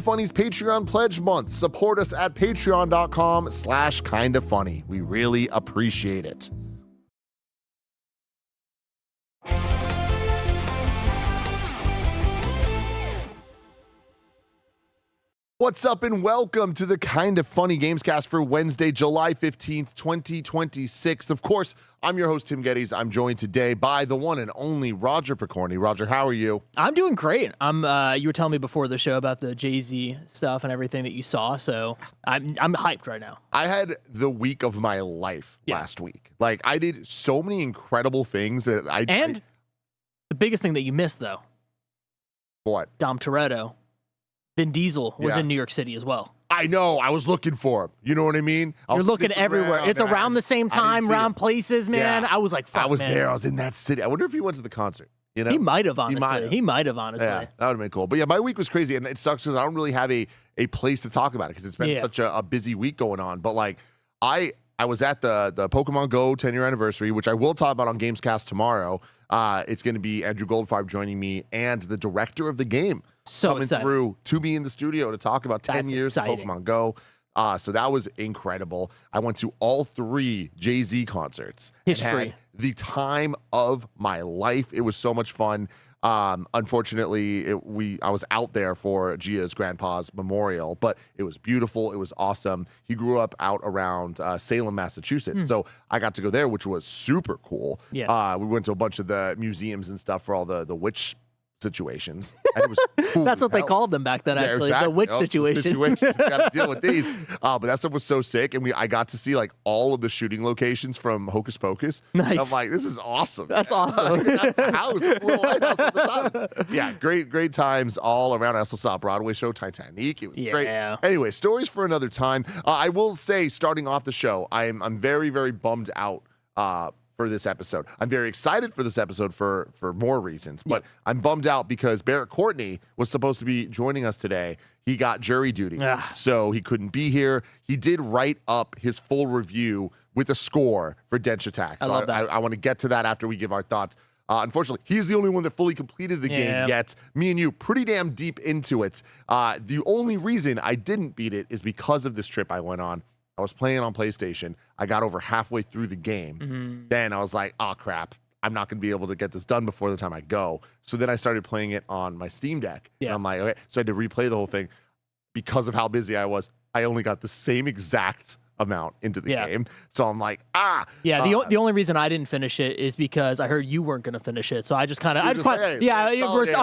Funny's Patreon Pledge Month. Support us at patreon.com/kindafunny. We really appreciate it. What's up and welcome to the Kinda Funny Gamescast for Wednesday, July 15th, 2026. Of course, I'm your host, Tim Geddes. I'm joined today by the one and only Roger Picorni. Roger, how are you? I'm doing great. You were telling me before the show about the Jay-Z stuff and everything that you saw, so I'm hyped right now. I had the week of my life last week. Like, I did so many incredible things that the biggest thing that you missed, though. What? Dom Toretto. Vin Diesel was in New York City as well. I know. I was looking for him. You know what I mean? You're looking everywhere. It's around the same time, around places, man. Yeah. I was like, fuck, I was man. there. I was in that city. I wonder if he went to the concert. You know? He might have, honestly. He might have, honestly. Yeah, that would have been cool. But yeah, my week was crazy, and it sucks because I don't really have a place to talk about it because it's been such a busy week going on. But like, I was at the Pokemon Go 10-year anniversary, which I will talk about on Gamescast tomorrow. It's going to be Andrew Goldfarb joining me and the director of the game coming through to be in the studio to talk about 10 years of Pokemon Go. So that was incredible. I went to all 3 Jay-Z concerts. History. And had the time of my life. It was so much fun. Unfortunately, I was out there for Gia's grandpa's memorial, but it was beautiful. It was awesome. He grew up out around Salem, Massachusetts, so I got to go there, which was super cool. Yeah. We went to a bunch of the museums and stuff for all the witch situations. And it was cool. That's what they called them back then, actually. Exactly. The witch situation. You got to deal with these. But that stuff was so sick, and I got to see like all of the shooting locations from Hocus Pocus. Nice. I'm like, this is awesome. That's awesome. That's the house, the little lighthouse at the top. Yeah, great times all around. I also saw a Broadway show, Titanic. It was great. Anyway, stories for another time. I will say, starting off the show, I'm very, very bummed out for this episode. I'm very excited for this episode for more reasons, but I'm bummed out because Barrett Courtney was supposed to be joining us today. He got jury duty, so he couldn't be here. He did write up his full review with a score for Denshattack. I love that. I want to get to that after we give our thoughts. Unfortunately, he's the only one that fully completed the game yet. Me and you, pretty damn deep into it. The only reason I didn't beat it is because of this trip I went on. I was playing on PlayStation. I got over halfway through the game. Then I was like, oh, crap. I'm not going to be able to get this done before the time I go. So then I started playing it on my Steam Deck. And I'm like, okay. So I had to replay the whole thing. Because of how busy I was, I only got the same exact amount into the game. So I'm like, the only reason I didn't finish it is because I heard you weren't going to finish it. So I just kind of, I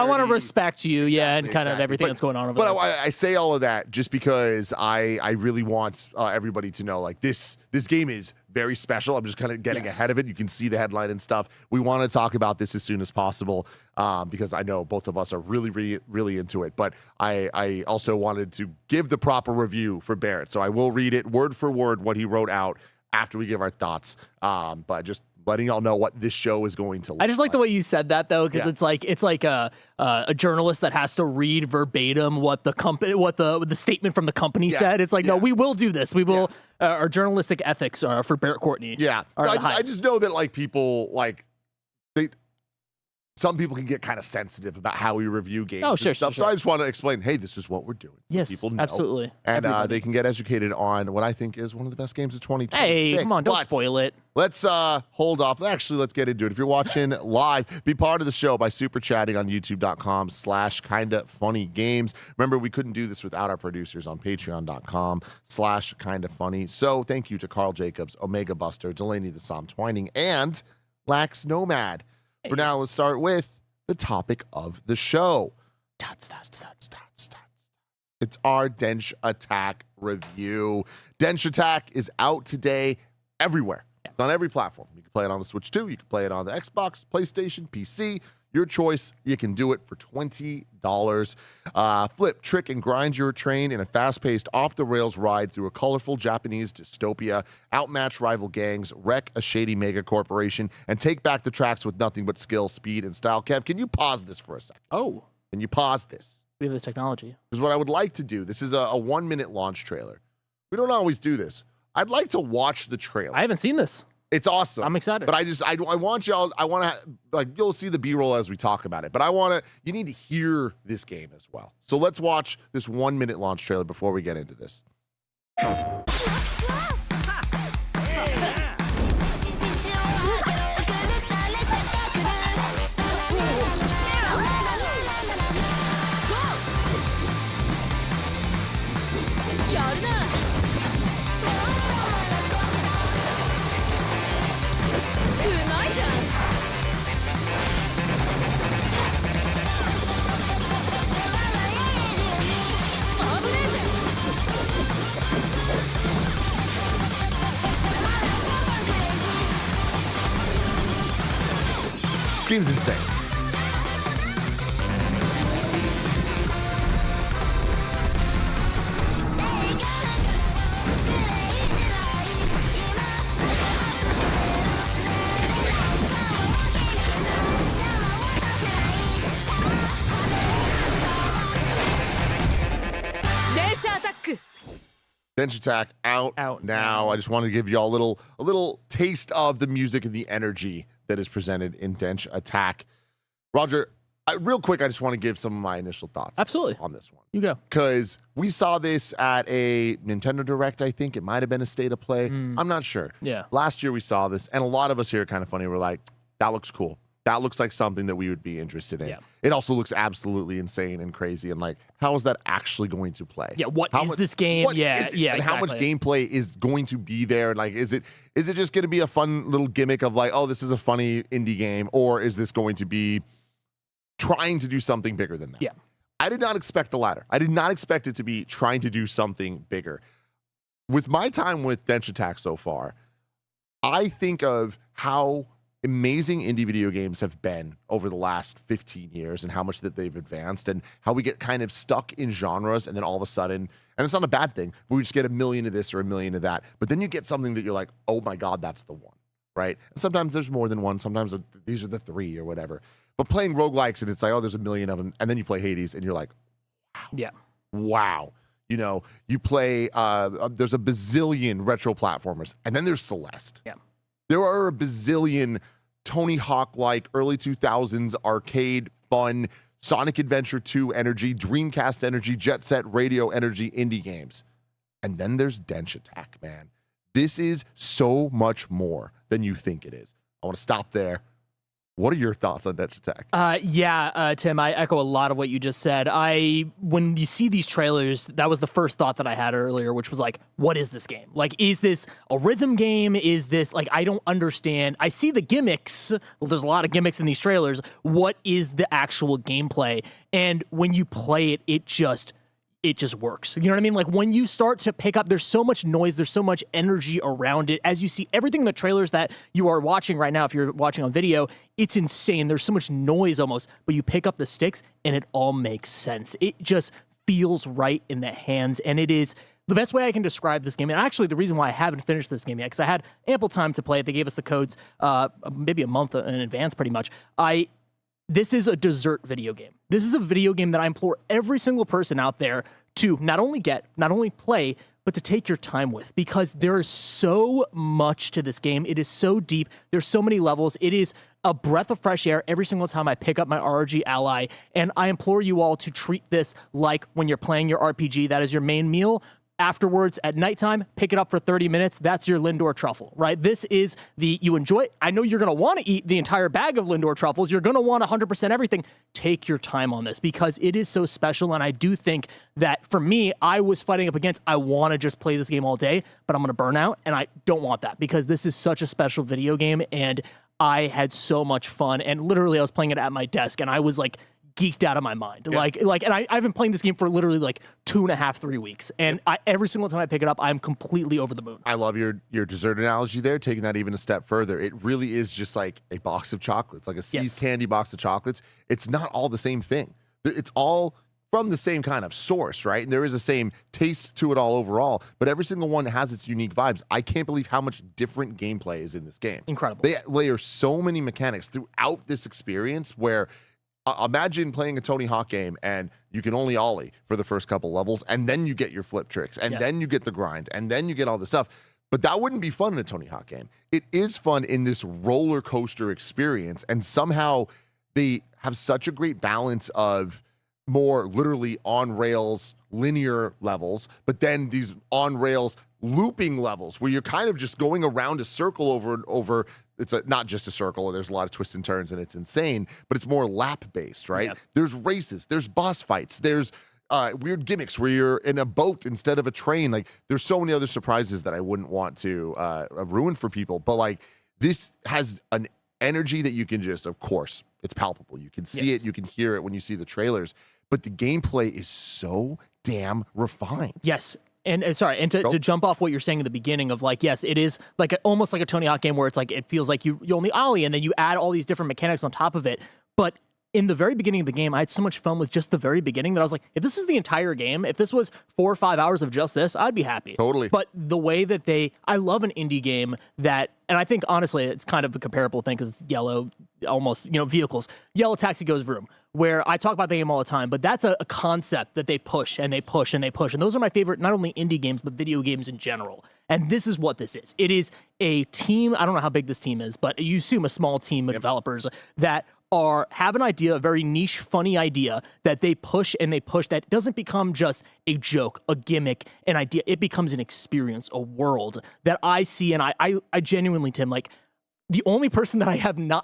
want to respect you, and kind of everything that's going on over there. But I say all of that just because I really want everybody to know, like, this game is very special. I'm just kind of getting ahead of it. You can see the headline and stuff. We want to talk about this as soon as possible because I know both of us are really, really, really into it. But I also wanted to give the proper review for Barrett. So I will read it word for word what he wrote out after we give our thoughts. But just letting y'all know what this show is going to look like. I just like the way you said that, though, because it's like a journalist that has to read verbatim what the statement from the company said. It's like, no, we will do this. We will. Our journalistic ethics for Barrett Courtney. Yeah, I just know that like people some people can get kind of sensitive about how we review games. Oh, sure. So I just want to explain, hey, this is what we're doing. Yes, people know. Absolutely. And they can get educated on what I think is one of the best games of 2026. Hey, come on, don't spoil it. Let's hold off. Actually, let's get into it. If you're watching live, be part of the show by super chatting on youtube.com/kindafunnygames. Remember, we couldn't do this without our producers on patreon.com/kindafunny. So thank you to Carl Jacobs, Omega Buster, Delaney the Psalm Twining, and Lax Nomad. For now, let's start with the topic of the show. It's our Denshattack review. Denshattack is out today everywhere. It's on every platform. You can play it on the Switch 2. You can play it on the Xbox, PlayStation, PC. Your choice. You can do it for $20. Flip, trick, and grind your train in a fast-paced, off-the-rails ride through a colorful Japanese dystopia. Outmatch rival gangs, wreck a shady mega corporation, and take back the tracks with nothing but skill, speed, and style. Kev, can you pause this for a second? Oh. Can you pause this? We have this technology. Because what I would like to do, this is a 1-minute launch trailer. We don't always do this. I'd like to watch the trailer. I haven't seen this. It's awesome. I'm excited. But I want y'all, you'll see the B-roll as we talk about it. But you need to hear this game as well. So let's watch this 1-minute launch trailer before we get into this. This game's insane. Denshattack out now. I just wanted to give y'all a little taste of the music and the energy that is presented in Denshattack. Roger, real quick, I just want to give some of my initial thoughts. Absolutely. On this one. You go. Because we saw this at a Nintendo Direct, I think. It might have been a State of Play. I'm not sure. Yeah. Last year we saw this, and a lot of us here are kind of funny. We're like, that looks cool. That looks like something that we would be interested in. Yeah. It also looks absolutely insane and crazy. And like, how is that actually going to play? Yeah, what is this game? Yeah, and exactly. How much gameplay is going to be there? Like, is it just going to be a fun little gimmick of like, oh, this is a funny indie game, or is this going to be trying to do something bigger than that? Yeah. I did not expect the latter. I did not expect it to be trying to do something bigger. With my time with Denshattack so far, I think of how amazing indie video games have been over the last 15 years and how much that they've advanced and how we get kind of stuck in genres and then all of a sudden, and it's not a bad thing, but we just get a million of this or a million of that. But then you get something that you're like, oh my God, that's the one, right? And sometimes there's more than one. Sometimes these are the three or whatever. But playing roguelikes and it's like, oh, there's a million of them. And then you play Hades and you're like, wow. Yeah. Wow. You know, you play, there's a bazillion retro platformers and then there's Celeste. Yeah. There are a bazillion Tony Hawk-like early 2000s arcade fun, Sonic Adventure 2 energy, Dreamcast energy, Jet Set Radio energy indie games. And then there's Denshattack, man. This is so much more than you think it is. I want to stop there. What are your thoughts on Denshattack? Tim, I echo a lot of what you just said. When you see these trailers, that was the first thought that I had earlier, which was like, what is this game? Like, is this a rhythm game? Is this, like, I don't understand. I see the gimmicks. Well, there's a lot of gimmicks in these trailers. What is the actual gameplay? And when you play it, it just works. You know what I mean? Like when you start to pick up, there's so much noise, there's so much energy around it. As you see everything in the trailers that you are watching right now, if you're watching on video, it's insane. There's so much noise almost, but you pick up the sticks and it all makes sense. It just feels right in the hands. And it is the best way I can describe this game. And actually the reason why I haven't finished this game yet, because I had ample time to play it. They gave us the codes maybe a month in advance pretty much. This is a dessert video game. This is a video game that I implore every single person out there to not only play, but to take your time with, because there is so much to this game. It is so deep. There's so many levels. It is a breath of fresh air every single time I pick up my ROG Ally. And I implore you all to treat this like when you're playing your RPG, that is your main meal. Afterwards, at nighttime, pick it up for 30 minutes. That's your Lindor truffle, right? This is you enjoy it. I know you're going to want to eat the entire bag of Lindor truffles. You're going to want 100% everything. Take your time on this because it is so special. And I do think that for me, I was fighting up against, I want to just play this game all day, but I'm going to burn out. And I don't want that because this is such a special video game. And I had so much fun. And literally, I was playing it at my desk and I was like, geeked out of my mind. Yeah. And I've been playing this game for literally like 2.5, 3 weeks. And every single time I pick it up, I'm completely over the moon. I love your dessert analogy there, taking that even a step further. It really is just like a box of chocolates, like a See's candy box of chocolates. It's not all the same thing. It's all from the same kind of source, right? And there is the same taste to it all overall, but every single one has its unique vibes. I can't believe how much different gameplay is in this game. Incredible. They layer so many mechanics throughout this experience where imagine playing a Tony Hawk game and you can only ollie for the first couple levels and then you get your flip tricks and then you get the grind and then you get all this stuff. But that wouldn't be fun in a Tony Hawk game. It is fun in this roller coaster experience, and somehow they have such a great balance of more literally on rails linear levels, but then these on rails looping levels where you're kind of just going around a circle over and over. It's not just a circle. There's a lot of twists and turns, and it's insane, but it's more lap based, right? Yep. There's races, there's boss fights, there's weird gimmicks where you're in a boat instead of a train. Like, there's so many other surprises that I wouldn't want to ruin for people. But like, this has an energy that you can just, of course, it's palpable. You can see it, you can hear it when you see the trailers. But the gameplay is so damn refined. Yes. And sorry, and to jump off what you're saying in the beginning of like, yes, it is like almost like a Tony Hawk game where it's like, it feels like you only ollie and then you add all these different mechanics on top of it. But in the very beginning of the game, I had so much fun with just the very beginning that I was like, if this was the entire game, if this was 4 or 5 hours of just this, I'd be happy. Totally. But the way that I love an indie game that, and I think honestly, it's kind of a comparable thing because it's yellow, almost, vehicles. Yellow Taxi goes vroom, where I talk about the game all the time, but that's a concept that they push and they push and they push. And those are my favorite, not only indie games, but video games in general. And this is what this is. It is a team, I don't know how big this team is, but you assume a small team of developers that have an idea, a very niche, funny idea that they push and they push that doesn't become just a joke, a gimmick, an idea. It becomes an experience, a world that I see. And I genuinely, Tim, like, the only person that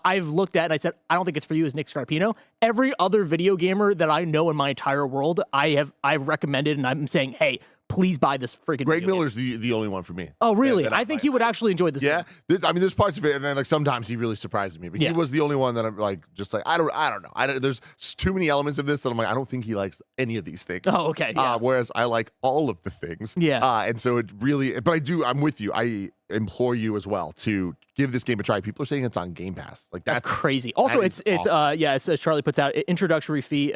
I've looked at and I said, I don't think it's for you, is Nick Scarpino. Every other video gamer that I know in my entire world, I've recommended, and I'm saying, hey, please buy this freaking Greg Miller's the only one for me. Oh, really? I think he would actually enjoy this. Yeah. I mean, there's parts of it, and then like sometimes he really surprises me. But he was the only one that I'm like, just like, I don't know. There's too many elements of this that I'm like, I don't think he likes any of these things. Oh, okay. Yeah. Whereas I like all of the things. Yeah. And so it really, but I'm with you. I implore you as well to give this game a try. People are saying it's on Game Pass. Like that's crazy. Also, it's as Charlie puts out, introductory fee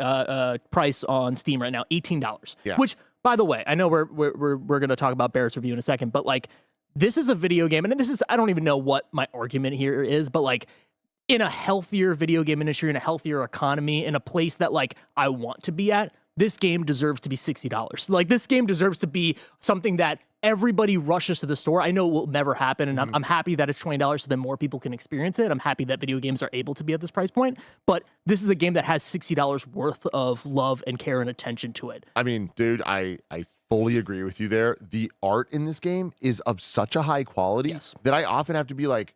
price on Steam right now, $18. Yeah. Which, by the way, I know we're going to talk about Barrett's review in a second, but like, this is a video game, and this is, I don't even know what my argument here is, but like, in a healthier video game industry, in a healthier economy, in a place that like I want to be at, this game deserves to be $60. Like, this game deserves to be something that everybody rushes to the store. I know it will never happen, and I'm happy that it's $20 so that more people can experience it. I'm happy that video games are able to be at this price point, but this is a game that has $60 worth of love and care and attention to it. I mean, dude, I fully agree with you there. The art in this game is of such a high quality that I often have to be like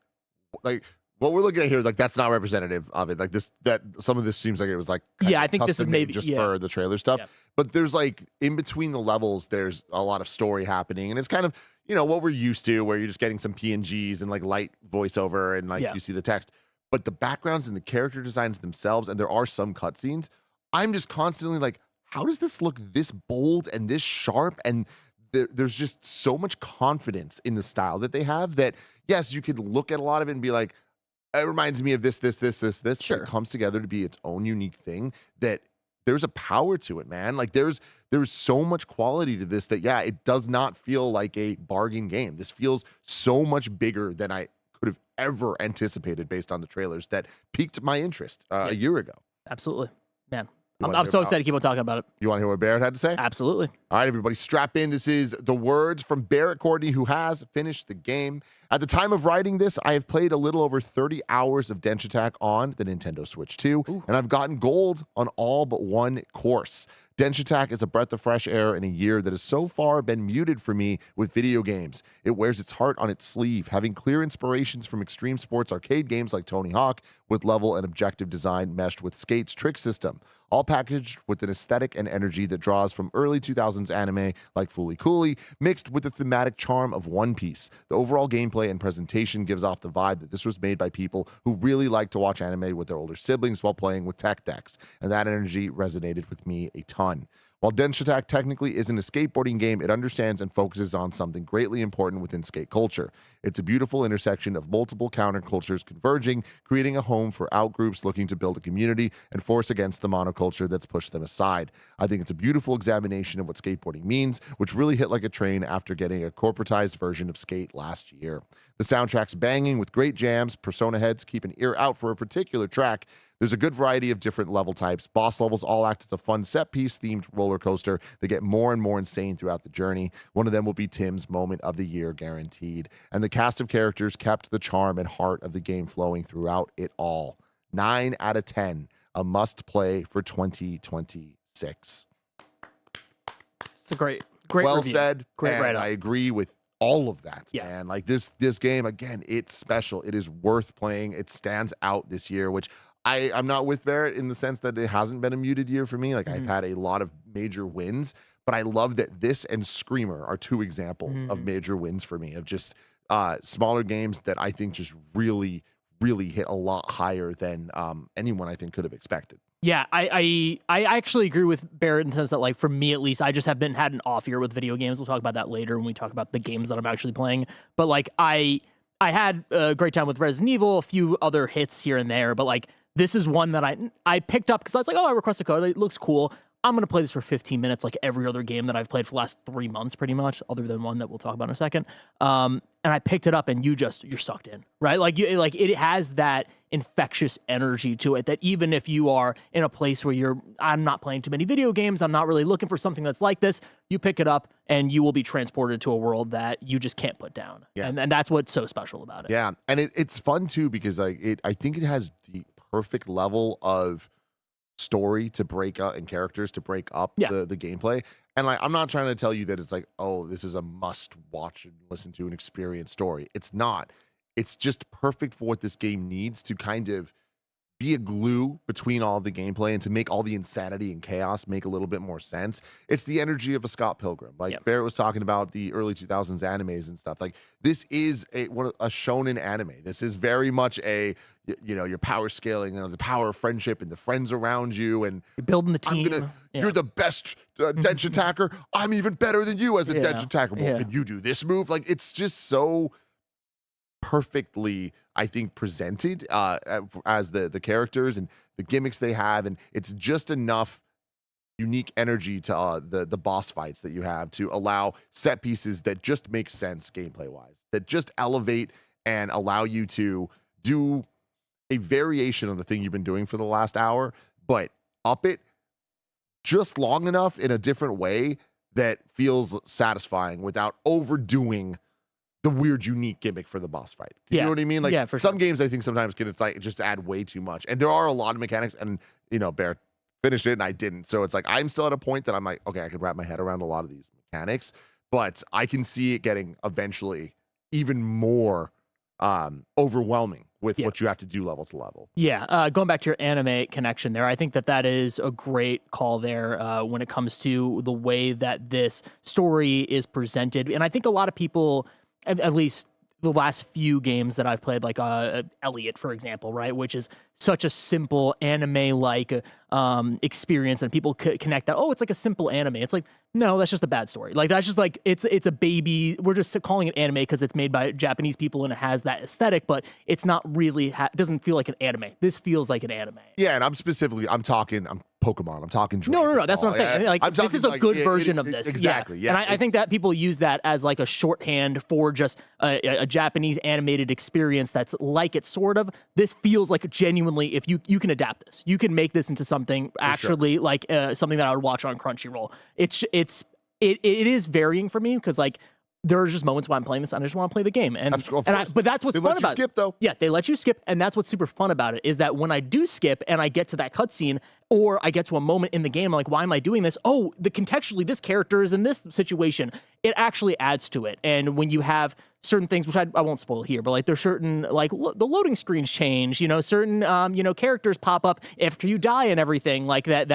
what we're looking at here, like, that's not representative of it. Like that some of this seems like it was like, I think this is maybe just for the trailer stuff. Yeah. But there's like in between the levels, there's a lot of story happening, and it's kind of, what we're used to, where you're just getting some PNGs and like light voiceover and like you see the text. But the backgrounds and the character designs themselves, and there are some cutscenes, I'm just constantly like, how does this look this bold and this sharp? And there's just so much confidence in the style that they have that, yes, you could look at a lot of it and be like, it reminds me of this. Sure. It comes together to be its own unique thing, that there's a power to it, man. Like, there's so much quality to this that, it does not feel like a bargain game. This feels so much bigger than I could have ever anticipated based on the trailers that piqued my interest a year ago. Absolutely. Man, I'm so excited to keep on talking about it. You want to hear what Barrett had to say? Absolutely. All right, everybody, strap in. This is the words from Barrett Courtney, who has finished the game. At the time of writing this, I have played a little over 30 hours of Denshattack on the Nintendo Switch 2, and I've gotten gold on all but one course. Denshattack is a breath of fresh air in a year that has so far been muted for me with video games. It wears its heart on its sleeve, having clear inspirations from extreme sports arcade games like Tony Hawk, with level and objective design meshed with Skate's trick system, all packaged with an aesthetic and energy that draws from early 2000s anime like Fooly Cooly, mixed with the thematic charm of One Piece. The overall gameplay and presentation gives off the vibe that this was made by people who really like to watch anime with their older siblings while playing with tech decks, and that energy resonated with me a ton. While Denshattack technically isn't a skateboarding game, it understands and focuses on something greatly important within skate culture. It's a beautiful intersection of multiple countercultures converging, creating a home for outgroups looking to build a community and force against the monoculture that's pushed them aside. I think it's a beautiful examination of what skateboarding means, which really hit like a train after getting a corporatized version of skate last year. The soundtrack's banging with great jams. Persona heads keep an ear out for a particular track There's a good variety of different level types. Boss levels all act as a fun set piece themed roller coaster that get more and more insane throughout the journey. One of them will be Tim's moment of the year, guaranteed. And the cast of characters kept the charm and heart of the game flowing throughout it all. 9 out of 10, a must play for 2026. It's a great well review. Said. Great and write-up. I agree with all of that. Yeah. Man, like this game, again, it's special. It is worth playing. It stands out this year, which I'm not with Barrett in the sense that it hasn't been a muted year for me. Like I've had a lot of major wins, but I love that this and Screamer are 2 examples of major wins for me, of just smaller games that I think just really, really hit a lot higher than anyone I think could have expected. Yeah, I actually agree with Barrett in the sense that, like, for me at least, I just have had an off year with video games. We'll talk about that later when we talk about the games that I'm actually playing. But like, I had a great time with Resident Evil, a few other hits here and there, but like, this is one that I picked up because I was like, oh, I request a code. It looks cool. I'm going to play this for 15 minutes, like every other game that I've played for the last 3 months, pretty much, other than one that we'll talk about in a second. And I picked it up, and you're sucked in, right? Like it has that infectious energy to it that even if you are in a place where I'm not playing too many video games, I'm not really looking for something that's like this, you pick it up and you will be transported to a world that you just can't put down. Yeah. And that's what's so special about it. Yeah. And it's fun too, because I think it has the perfect level of story to break up and characters to break up the gameplay. And like, I'm not trying to tell you that it's like, oh, this is a must watch and listen to and experience story. It's not. It's just perfect for what this game needs to kind of be a glue between all the gameplay and to make all the insanity and chaos make a little bit more sense. It's the energy of a Scott Pilgrim. Like Barrett was talking about the early 2000s animes and stuff. Like, this is a shonen anime. This is very much a, your power scaling and the power of friendship and the friends around you. And you're building the team. You're the best Denshattacker. I'm even better than you as a Denshattacker. Well, can you do this move? Like, it's just so perfectly, I think, presented as the characters and the gimmicks they have, and it's just enough unique energy to the boss fights that you have to allow set pieces that just make sense gameplay wise, that just elevate and allow you to do a variation on the thing you've been doing for the last hour, but up it just long enough in a different way that feels satisfying without overdoing the weird, unique gimmick for the boss fight. You know what I mean? Like, for some games I think sometimes it's like just add way too much. And there are a lot of mechanics, and Barrett finished it and I didn't. So it's like, I'm still at a point that I'm like, okay, I can wrap my head around a lot of these mechanics, but I can see it getting eventually even more overwhelming with what you have to do level to level. Yeah, going back to your anime connection there, I think that is a great call there when it comes to the way that this story is presented. And I think a lot of people, at least the last few games that I've played, like Elliot, for example, right, which is such a simple anime-like experience, and people connect that, oh, it's like a simple anime. It's like, no, that's just a bad story. Like, that's just like, it's a baby. We're just calling it anime because it's made by Japanese people and it has that aesthetic, but it's not really, it doesn't feel like an anime. This feels like an anime. Yeah, and I'm talking Pokemon. I'm talking Dragon No, that's what I'm saying. Like, this is a good version of this. Exactly, yeah. And I think that people use that as like a shorthand for just a Japanese animated experience that's like it, sort of. This feels like genuinely, if you can adapt this, you can make this into something actually like something that I would watch on Crunchyroll. It is varying for me because, like, there are just moments when I'm playing this and I just want to play the game. But that's what's fun about it. They let you skip, though. Yeah, they let you skip, and that's what's super fun about it, is that when I do skip and I get to that cutscene, or I get to a moment in the game, I'm like, why am I doing this? Oh, contextually, this character is in this situation. It actually adds to it. And when you have certain things, which I won't spoil here, but like there's certain, like the loading screens change, certain, characters pop up after you die and everything like that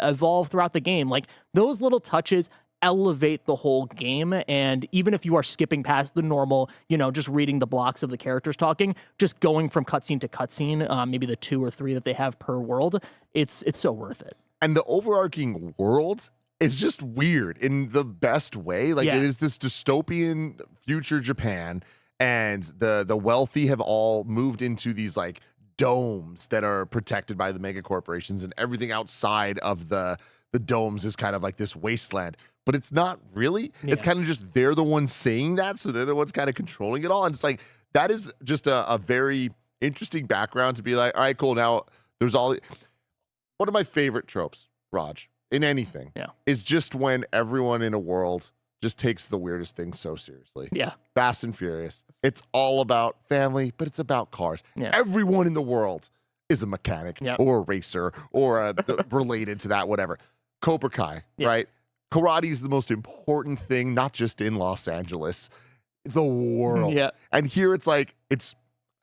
evolve throughout the game. Like, those little touches elevate the whole game. And even if you are skipping past the normal, just reading the blocks of the characters talking, just going from cutscene to cutscene, maybe the 2 or 3 that they have per world, it's so worth it. And the overarching world is just weird in the best way. Like, it is this dystopian future Japan, and the wealthy have all moved into these like domes that are protected by the mega corporations, and everything outside of the domes is kind of like this wasteland. But it's not really. Yeah. It's kind of just they're the ones saying that, so they're the ones kind of controlling it all. And it's like, that is just a very interesting background to be like, all right, cool, now There's all one of my favorite tropes, Raj, in anything, is just when everyone in a world just takes the weirdest thing so seriously. Yeah. Fast and Furious. It's all about family, but it's about cars. Yeah. Everyone in the world is a mechanic or a racer or related to that, whatever. Cobra Kai, right? Karate is the most important thing, not just in Los Angeles, the world. Yeah. And here it's like, it's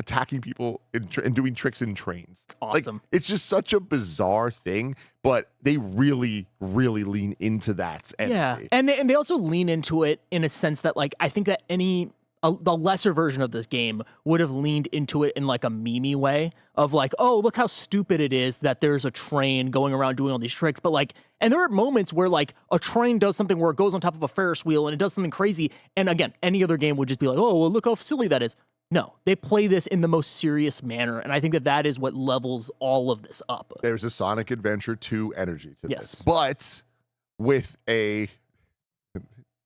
attacking people and doing tricks in trains. It's awesome. Like, it's just such a bizarre thing, but they really, really lean into that. And they also lean into it in a sense that, like, I think that the lesser version of this game would have leaned into it in like a meme way of like, oh, look how stupid it is that there's a train going around doing all these tricks. But like, and there are moments where like a train does something where it goes on top of a Ferris wheel and it does something crazy. And again, any other game would just be like, oh, well, look how silly that is. No, they play this in the most serious manner, and I think that is what levels all of this up. There's a Sonic Adventure 2 energy to this, but with a,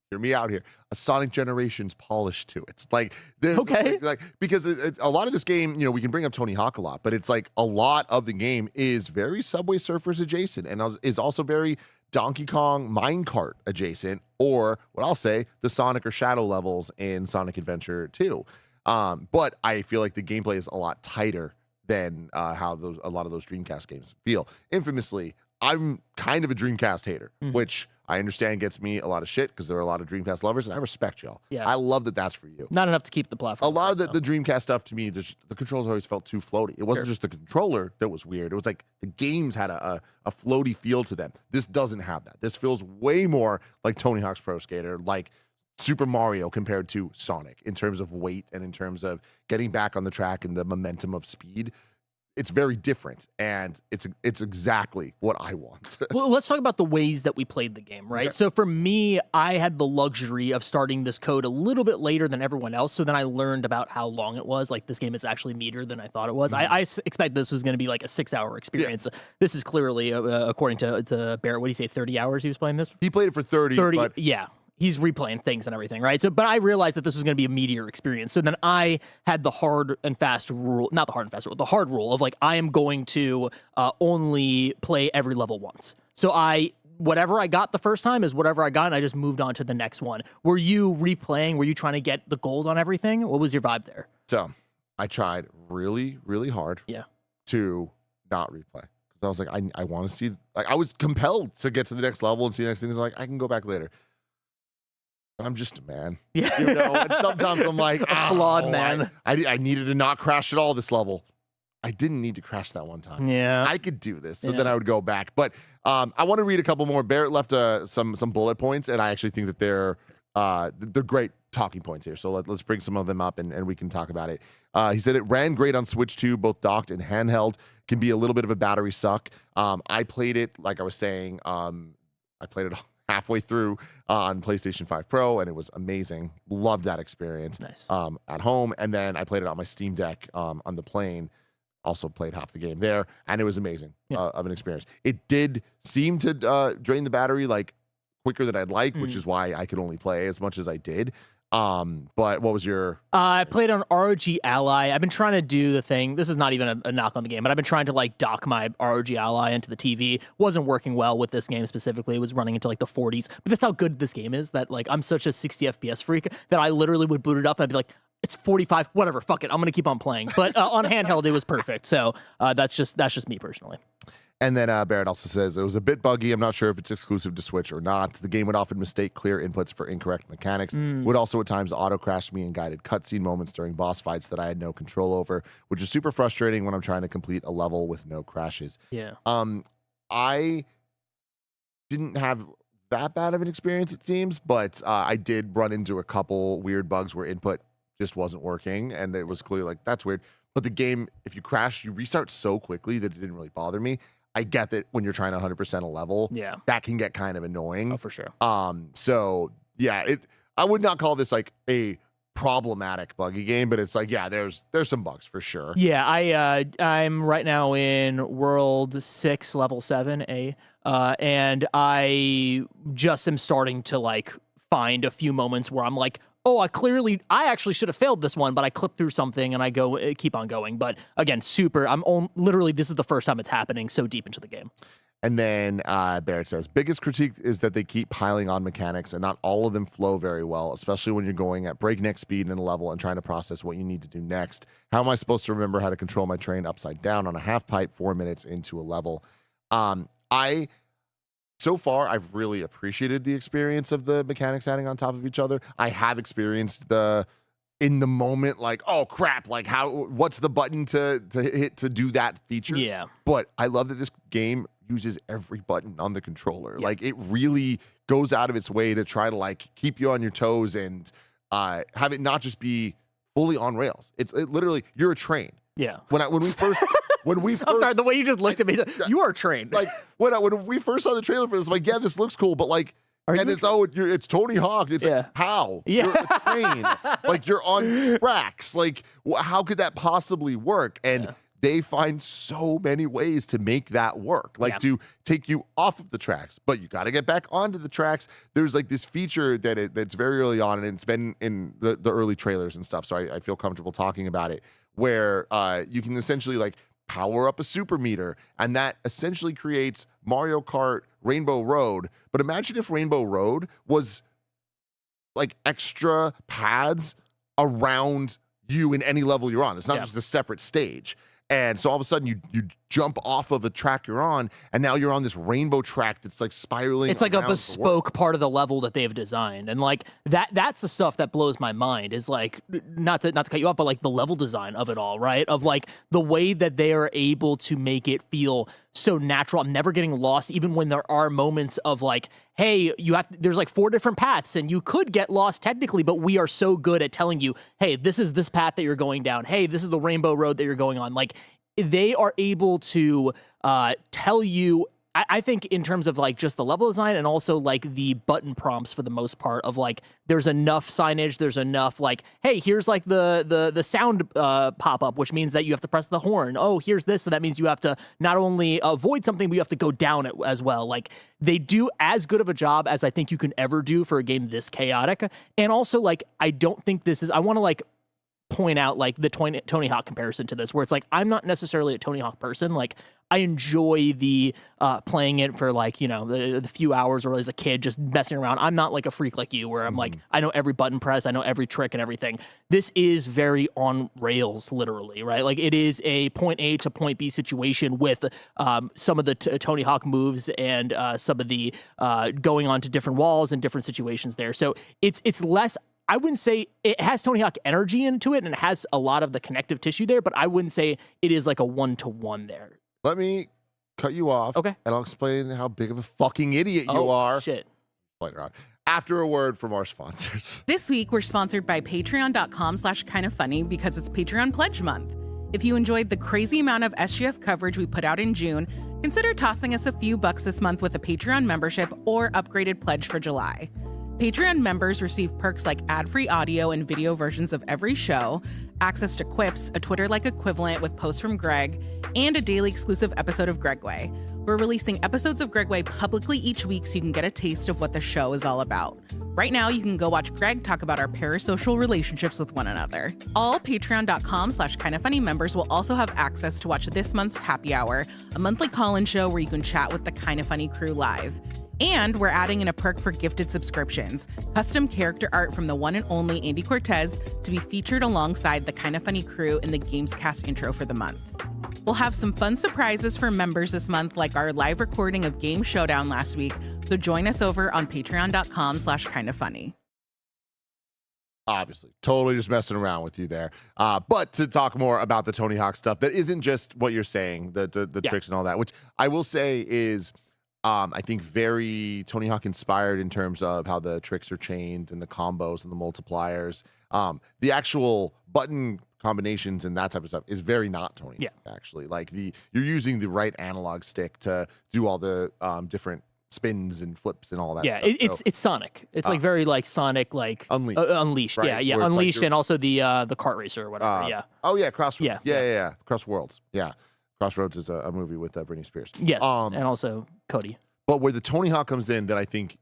hear me out here, a Sonic Generations polish to it. It's like, there's because a lot of this game, we can bring up Tony Hawk a lot, but it's like a lot of the game is very Subway Surfers adjacent and is also very Donkey Kong Minecart adjacent, or what I'll say, the Sonic or Shadow levels in Sonic Adventure 2. But I feel like the gameplay is a lot tighter than how a lot of those Dreamcast games feel. Infamously, I'm kind of a Dreamcast hater, which I understand gets me a lot of shit because there are a lot of Dreamcast lovers, and I respect y'all. Yeah. I love that that's for you. Not enough to keep the platform. A lot of the Dreamcast stuff to me, the controls always felt too floaty. It wasn't just the controller that was weird. It was like the games had a floaty feel to them. This doesn't have that. This feels way more like Tony Hawk's Pro Skater, like Super Mario compared to Sonic in terms of weight and in terms of getting back on the track and the momentum of speed. It's very different, and it's exactly what I want. Well, let's talk about the ways that we played the game, right? Okay. So for me, I had the luxury of starting this code a little bit later than everyone else, so then I learned about how long it was. Like, this game is actually meatier than I thought it was. I expect this was going to be like a 6-hour experience. Yeah. This is clearly, according to Barrett, what do you say, 30 hours he was playing this? He played it for 30. But yeah. He's replaying things and everything, right? So, but I realized that this was going to be a meatier experience. So then I had the hard and fast rule, not the hard and fast rule, the hard rule of like, I am going to only play every level once. So whatever I got the first time is whatever I got, and I just moved on to the next one. Were you replaying? Were you trying to get the gold on everything? What was your vibe there? So I tried really, really hard to not replay. Because I was like, I want to see, like, I was compelled to get to the next level and see the next thing. It's like, I can go back later. But I'm just a man. Yeah. And sometimes I'm like, a flawed man. I needed to not crash at all this level. I didn't need to crash that one time. Yeah. I could do this. So then I would go back. But I want to read a couple more. Barrett left some bullet points, and I actually think that they're great talking points here. So let's bring some of them up and we can talk about it. He said it ran great on Switch 2, both docked and handheld. Can be a little bit of a battery suck. I played it, like I was saying, I played it halfway through on PlayStation 5 Pro, and it was amazing. Loved that experience. Nice. At home, and then I played it on my Steam Deck on the plane. Also played half the game there, and it was amazing of an experience. It did seem to drain the battery like quicker than I'd like, which is why I could only play as much as I did. But what was your... I played on ROG Ally. I've been trying to do the thing. This is not even a knock on the game, but I've been trying to like dock my ROG Ally into the TV. Wasn't working well with this game specifically. It was running into like the 40s. But that's how good this game is, that like I'm such a 60 FPS freak that I literally would boot it up and I'd be like, it's 45, whatever, fuck it. I'm going to keep on playing. But on handheld, it was perfect. So that's just me personally. And then Barrett also says, it was a bit buggy. I'm not sure if it's exclusive to Switch or not. The game would often mistake clear inputs for incorrect mechanics. Would also at times auto-crash me in guided cutscene moments during boss fights that I had no control over, which is super frustrating when I'm trying to complete a level with no crashes. Yeah. I didn't have that bad of an experience, it seems, but I did run into a couple weird bugs where input just wasn't working, and it was clearly like, that's weird. But the game, if you crash, you restart so quickly that it didn't really bother me. I get that when you're trying to 100% a level, that can get kind of annoying. Oh, for sure. So yeah, I would not call this like a problematic buggy game, but it's like, yeah, there's some bugs for sure. Yeah, I'm right now in World 6, Level 7A, and I just am starting to like find a few moments where I'm like, I actually should have failed this one, but I clipped through something and I keep on going. But again, literally, this is the first time it's happening so deep into the game. And then Barrett says, biggest critique is that they keep piling on mechanics and not all of them flow very well, especially when you're going at breakneck speed in a level and trying to process what you need to do next. How am I supposed to remember how to control my train upside down on a half pipe 4 minutes into a level? So far, I've really appreciated the experience of the mechanics adding on top of each other. I have experienced in the moment, like, oh crap, like what's the button to hit to do that feature? Yeah. But I love that this game uses every button on the controller. Yeah. Like it really goes out of its way to try to like keep you on your toes and have it not just be fully on rails. It literally, you're a train. Yeah. When we first I'm sorry, the way you just looked at me, you are trained. Like when we first saw the trailer for this, I'm like, yeah, this looks cool, but like, it's Tony Hawk. It's like, how? Yeah. You're a train. Like you're on tracks. Like how could that possibly work? And they find so many ways to make that work, like to take you off of the tracks, but you got to get back onto the tracks. There's like this feature that's very early on, and it's been in the early trailers and stuff, so I feel comfortable talking about it, where you can essentially like power up a super meter, and that essentially creates Mario Kart Rainbow Road. But imagine if Rainbow Road was like extra paths around you in any level you're on. It's not just a separate stage. And so all of a sudden you jump off of a track you're on, and now you're on this rainbow track that's like spiraling. It's like a bespoke part of the level that they've designed. And like that's the stuff that blows my mind, is like, not to cut you off, but like the level design of it all, right? Of like the way that they are able to make it feel so natural. I'm never getting lost, even when there are moments of like, hey, there's like 4 different paths and you could get lost technically, but we are so good at telling you, hey, this is this path that you're going down. Hey, this is the rainbow road that you're going on. Like they are able to tell you, I think in terms of like just the level design and also like the button prompts for the most part, of like there's enough signage, there's enough like, hey, here's like the sound pop up, which means that you have to press the horn. Oh, here's this, so that means you have to not only avoid something, but you have to go down it as well. Like they do as good of a job as I think you can ever do for a game this chaotic. And also like I don't think I want to like point out like the Tony Hawk comparison to this, where it's like I'm not necessarily a Tony Hawk person. Like I enjoy the playing it for like, you know, the few hours or as a kid just messing around. I'm not like a freak like you, where I'm like, I know every button press, I know every trick and everything. This is very on rails, literally, right? Like it is a point A to point B situation with some of the Tony Hawk moves and some of the going on to different walls and different situations there. So it's less, I wouldn't say it has Tony Hawk energy into it and it has a lot of the connective tissue there, but I wouldn't say it is like a 1-to-1 there. Let me cut you off. Okay. And I'll explain how big of a fucking idiot you are. Shit. Later on. After a word from our sponsors. This week, we're sponsored by patreon.com/kindafunny because it's Patreon Pledge Month. If you enjoyed the crazy amount of SGF coverage we put out in June, consider tossing us a few bucks this month with a Patreon membership or upgraded pledge for July. Patreon members receive perks like ad-free audio and video versions of every show, access to Quips, a Twitter-like equivalent with posts from Greg, and a daily exclusive episode of Gregway. We're releasing episodes of Gregway publicly each week so you can get a taste of what the show is all about. Right now, you can go watch Greg talk about our parasocial relationships with one another. All patreon.com/kindafunny members will also have access to watch this month's Happy Hour, a monthly call-in show where you can chat with the Kinda Funny crew live. And we're adding in a perk for gifted subscriptions, custom character art from the one and only Andy Cortez to be featured alongside the Kinda Funny crew in the Gamescast intro for the month. We'll have some fun surprises for members this month, like our live recording of Game Showdown last week, so join us over on patreon.com/kindafunny. Obviously, totally just messing around with you there. But to talk more about the Tony Hawk stuff, that isn't just what you're saying, the tricks and all that, which I will say is I think very Tony Hawk inspired in terms of how the tricks are chained and the combos and the multipliers. The actual button combinations and that type of stuff is very not Tony Hawk, actually. Like you're using the right analog stick to do all the different spins and flips and all that stuff. It's Sonic. It's like very like Sonic, like Unleashed. Right, yeah. Unleashed, like and also the kart racer or whatever. Oh yeah, Crossroads. Yeah. Crossworlds. Yeah. Crossroads is a movie with Britney Spears. Yes, and also Cody. But where the Tony Hawk comes in, that I think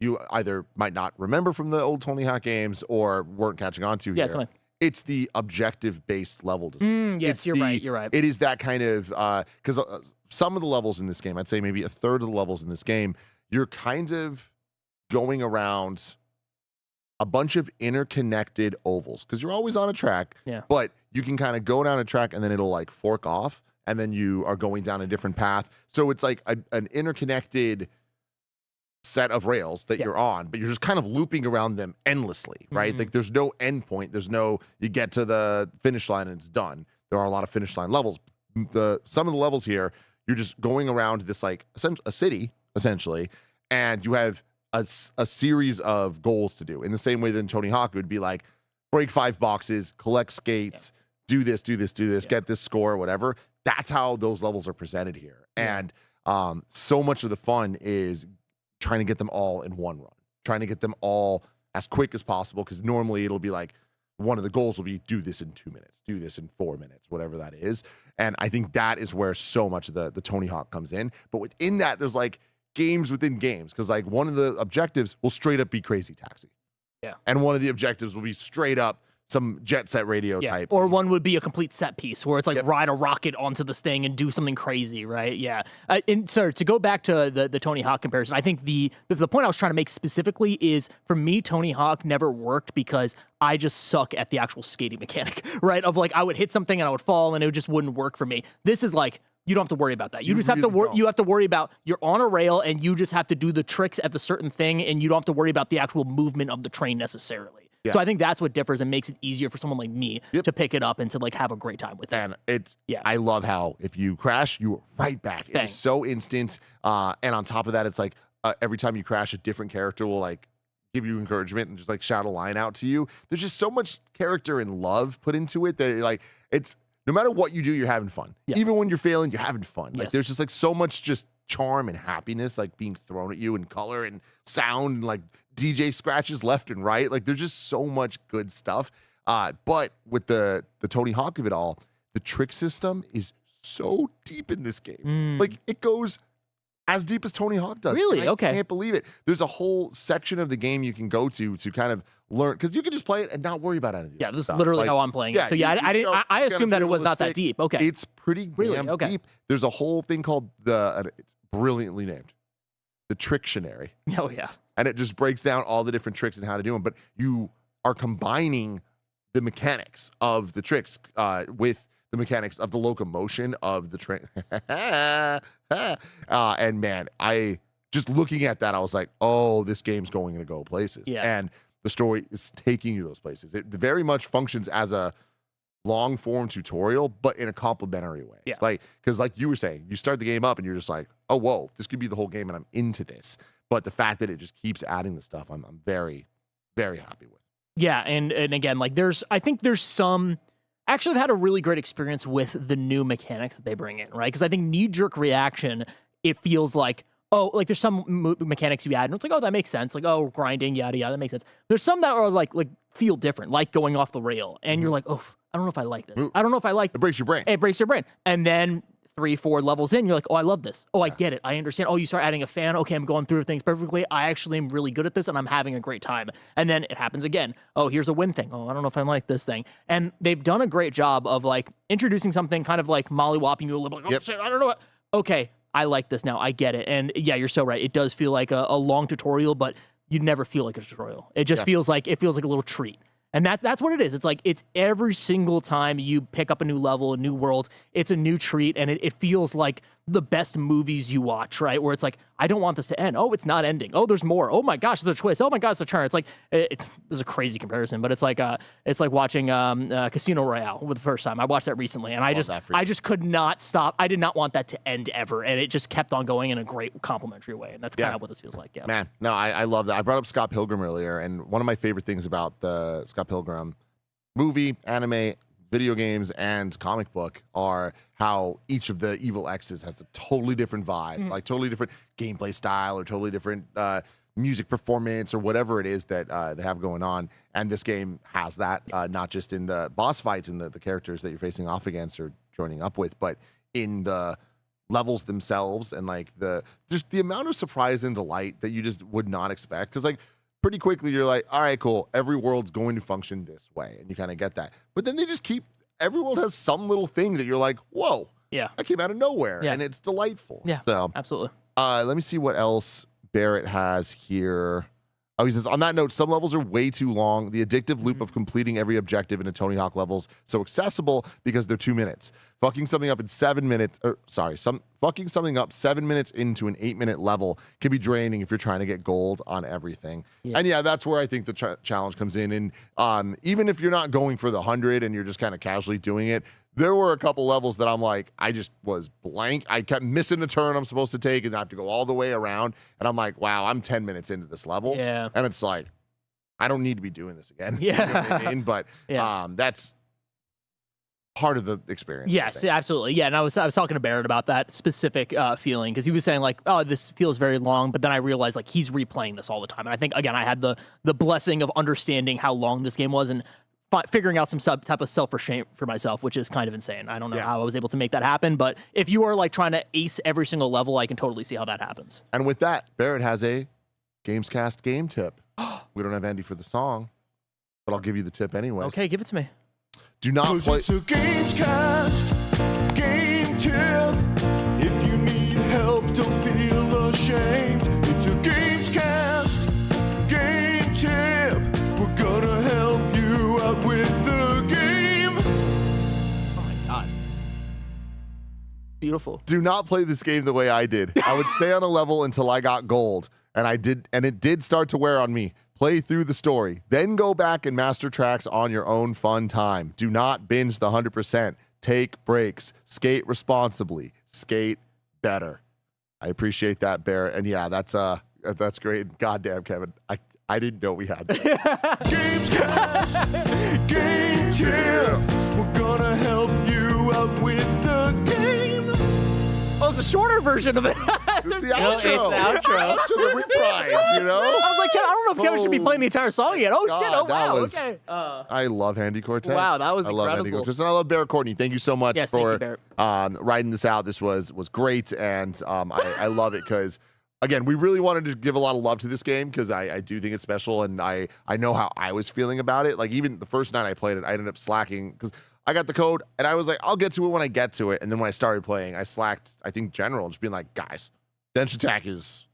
you either might not remember from the old Tony Hawk games or weren't catching on to here. It's the objective-based level design. Yes, you're right. It is that kind of, because some of the levels in this game, I'd say maybe a third of the levels in this game, you're kind of going around a bunch of interconnected ovals because you're always on a track, but you can kind of go down a track and then it'll like fork off and then you are going down a different path. So it's like an interconnected set of rails that you're on, but you're just kind of looping around them endlessly, right? Like there's no end point. There's no, you get to the finish line and it's done. There are a lot of finish line levels. Some of the levels here, you're just going around this like a city essentially, and you have a series of goals to do in the same way that Tony Hawk would be like break 5 boxes, collect skates, do this, get this score, whatever. That's how those levels are presented here. And so much of the fun is trying to get them all in one run, trying to get them all as quick as possible, because normally it'll be like one of the goals will be do this in 2 minutes, do this in 4 minutes, whatever that is. And I think that is where so much of the Tony Hawk comes in. But within that, there's like games within games, because like one of the objectives will straight up be Crazy Taxi. And one of the objectives will be straight up some Jet Set Radio type. Or one would be a complete set piece where it's like ride a rocket onto this thing and do something crazy, right? And so to go back to the Tony Hawk comparison, I think the point I was trying to make specifically is, for me, Tony Hawk never worked because I just suck at the actual skating mechanic, right? Of like, I would hit something and I would fall and it just wouldn't work for me. This is like, you don't have to worry about that. You just have to you have to worry about, you're on a rail and you just have to do the tricks at the certain thing, and you don't have to worry about the actual movement of the train necessarily. So I think that's what differs and makes it easier for someone like me to pick it up and to like have a great time with it. And it's I love how if you crash, you're right back. It's so instant. And on top of that, it's like every time you crash, a different character will like give you encouragement and just like shout a line out to you. There's just so much character and love put into it that like it's, no matter what you do, you're having fun. Even when you're failing, you're having fun. Like there's just like so much just charm and happiness like being thrown at you, and color and sound, and like DJ scratches left and right. Like there's just so much good stuff. But with the Tony Hawk of it all, the trick system is so deep in this game. Like it goes as deep as Tony Hawk does. Really? I can't believe it. There's a whole section of the game you can go to kind of learn, because you can just play it and not worry about anything. This is literally how I'm playing it. So I assumed that it was not that deep. Okay. It's pretty damn deep. There's a whole thing called it's brilliantly named the Trictionary. Oh yeah. And it just breaks down all the different tricks and how to do them. But you are combining the mechanics of the tricks with the mechanics of the locomotion of the train. And man, I just looking at that, I was like, oh, this game's going to go places. And the story is taking you those places. It very much functions as a long form tutorial, but in a complimentary way. Like, because like you were saying, you start the game up and you're just like, oh, whoa, this could be the whole game and I'm into this. But the fact that it just keeps adding the stuff, I'm very, very happy with. And again, like I think there's some, actually I've had a really great experience with the new mechanics that they bring in, right? Because I think knee-jerk reaction, it feels like, oh, like there's some mechanics you add and it's like, oh, that makes sense. Like, oh, grinding, yada, yada, that makes sense. There's some that are like feel different, like going off the rail. And you're like, oh, I don't know if I like this. I don't know if I like this. It breaks your brain. It breaks your brain. And then 3-4 levels in, you're like, oh, I love this. Oh, I get it. I understand. Oh, you start adding a fan. Okay, I'm going through things perfectly. I actually am really good at this and I'm having a great time. And then it happens again. Oh, here's a win thing. Oh, I don't know if I like this thing. And they've done a great job of like introducing something kind of like mollywopping you a little bit. Like, oh, shit, I don't know what. Okay, I like this now. I get it. And yeah, you're so right. It does feel like a long tutorial, but you never feel like a tutorial. It just feels like a little treat. And that's what it is. It's like, it's every single time you pick up a new level, a new world, it's a new treat. And it feels like the best movies you watch, right? Where it's like, I don't want this to end. Oh, it's not ending. Oh, there's more. Oh my gosh, there's a twist. Oh my gosh, it's a turn. It's like, this is a crazy comparison, but it's like watching Casino Royale for the first time. I watched that recently and I just could not stop. I did not want that to end ever. And it just kept on going in a great complimentary way. And that's kind of what this feels like. Yeah. Man, no, I love that. I brought up Scott Pilgrim earlier, and one of my favorite things about the Scott Pilgrim movie, anime, video games, and comic book are how each of the evil X's has a totally different vibe, like totally different gameplay style or totally different music performance or whatever it is that they have going on. And this game has that, not just in the boss fights and the characters that you're facing off against or joining up with, but in the levels themselves and like just the amount of surprise and delight that you just would not expect. Because like pretty quickly you're like, all right, cool. Every world's going to function this way, and you kind of get that. But then they just every world has some little thing that you're like, whoa, yeah, that came out of nowhere, and it's delightful. Yeah, so absolutely. Let me see what else Barrett has here. Oh, he says, on that note, some levels are way too long. The addictive loop of completing every objective in a Tony Hawk level's so accessible because they're 2 minutes. Fucking something up in 7 minutes, fucking something up 7 minutes into an 8-minute level can be draining if you're trying to get gold on everything. Yeah. And yeah, that's where I think the challenge comes in. And even if you're not going for the 100 and you're just kind of casually doing it, there were a couple levels that I'm like, I just was blank. I kept missing a turn I'm supposed to take and I have to go all the way around. And I'm like, wow, I'm 10 minutes into this level. Yeah. And it's like, I don't need to be doing this again. Yeah. You know what I mean? But that's part of the experience. Yes, absolutely. Yeah. And I was talking to Barrett about that specific feeling, because he was saying like, oh, this feels very long. But then I realized like he's replaying this all the time. And I think, again, I had the blessing of understanding how long this game was and figuring out some type of self-restraint for myself, which is kind of insane. I don't know how I was able to make that happen, but if you are like trying to ace every single level, I can totally see how that happens. And with that, Barrett has a Gamescast game tip. We don't have Andy for the song, but I'll give you the tip anyway. Okay, give it to me. Do not play. It's a Gamescast game tip. If you need help, don't feel ashamed. It's a Gamescast game tip. We're gonna help you out with the game. Oh my God. Beautiful. Do not play this game the way I did. I would stay on a level until I got gold, and it did start to wear on me. Play through the story, then go back and master tracks on your own fun time. Do not binge the 100%. Take breaks. Skate responsibly. Skate better. I appreciate that, Barrett. And yeah, that's great. Goddamn, Kevin. I didn't know we had that. Gamescast game tip. We're gonna help you out with the game. Oh, it's a shorter version of it. It's the outro. It's the outro. The reprise, you know? I was like, I don't know if Kevin should be playing the entire song again. Oh, shit. Oh, wow. Okay. I love Handy Cortez. Wow, that was incredible. I love Handy Cortez. And I love Barrett Courtney. Thank you so much for writing this out. This was great. And I love it because, again, we really wanted to give a lot of love to this game because I do think it's special. And I know how I was feeling about it. Like, even the first night I played it, I ended up slacking because I got the code and I was like, I'll get to it when I get to it. And then when I started playing, I slacked, I think, general, just being like, guys, Denshattack is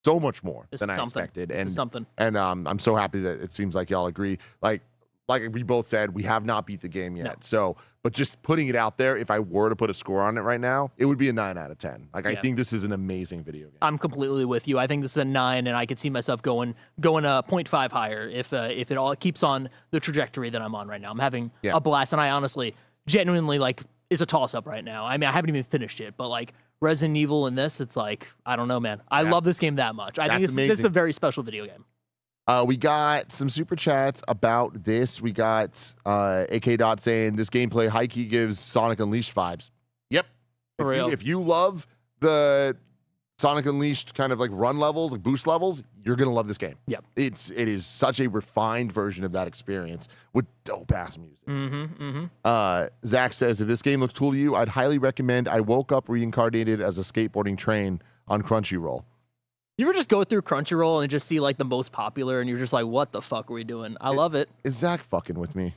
so much more than I expected. And I'm so happy that it seems like y'all agree. Like we both said, we have not beat the game yet. No. So, but just putting it out there, if I were to put a score on it right now, it would be a 9 out of 10. Like, I think this is an amazing video game. I'm completely with you. I think this is a 9, and I could see myself going a 0.5 higher if it all keeps on the trajectory that I'm on right now. I'm having a blast, and I honestly, genuinely, like, it's a toss-up right now. I mean, I haven't even finished it, but like Resident Evil and this, it's like, I don't know, man. I love this game that much. I think this is a very special video game. We got some super chats about this. We got AK Dot saying this gameplay high-key gives Sonic Unleashed vibes. Yep. For real. If you love the Sonic Unleashed kind of like run levels, like boost levels, you're gonna love this game. Yep. It is such a refined version of that experience with dope-ass music. Zach says, if this game looks cool to you, I'd highly recommend I Woke Up Reincarnated as a Skateboarding Train on Crunchyroll. You ever just go through Crunchyroll and just see like the most popular, and you're just like, what the fuck are we doing? I love it. Is Zach fucking with me?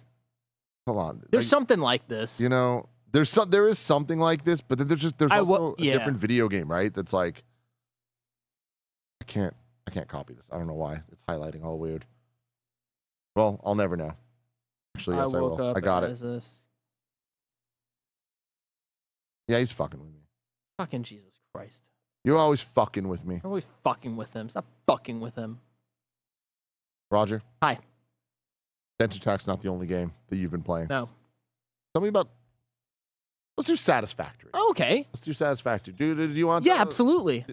Hold on. There's something like this. You know, there is something like this, but then there's also a different video game, right? That's like, I can't copy this. I don't know why. It's highlighting all weird. Well, I'll never know. Actually, yes, I will. I got it. Yeah, he's fucking with me. Fucking Jesus Christ. You're always fucking with me. You're always fucking with him. Stop fucking with him. Roger. Hi. Denshattack's not the only game that you've been playing. No. Tell me about. Let's do Satisfactory. Oh, okay. Let's do Satisfactory. Do you want? Yeah, absolutely.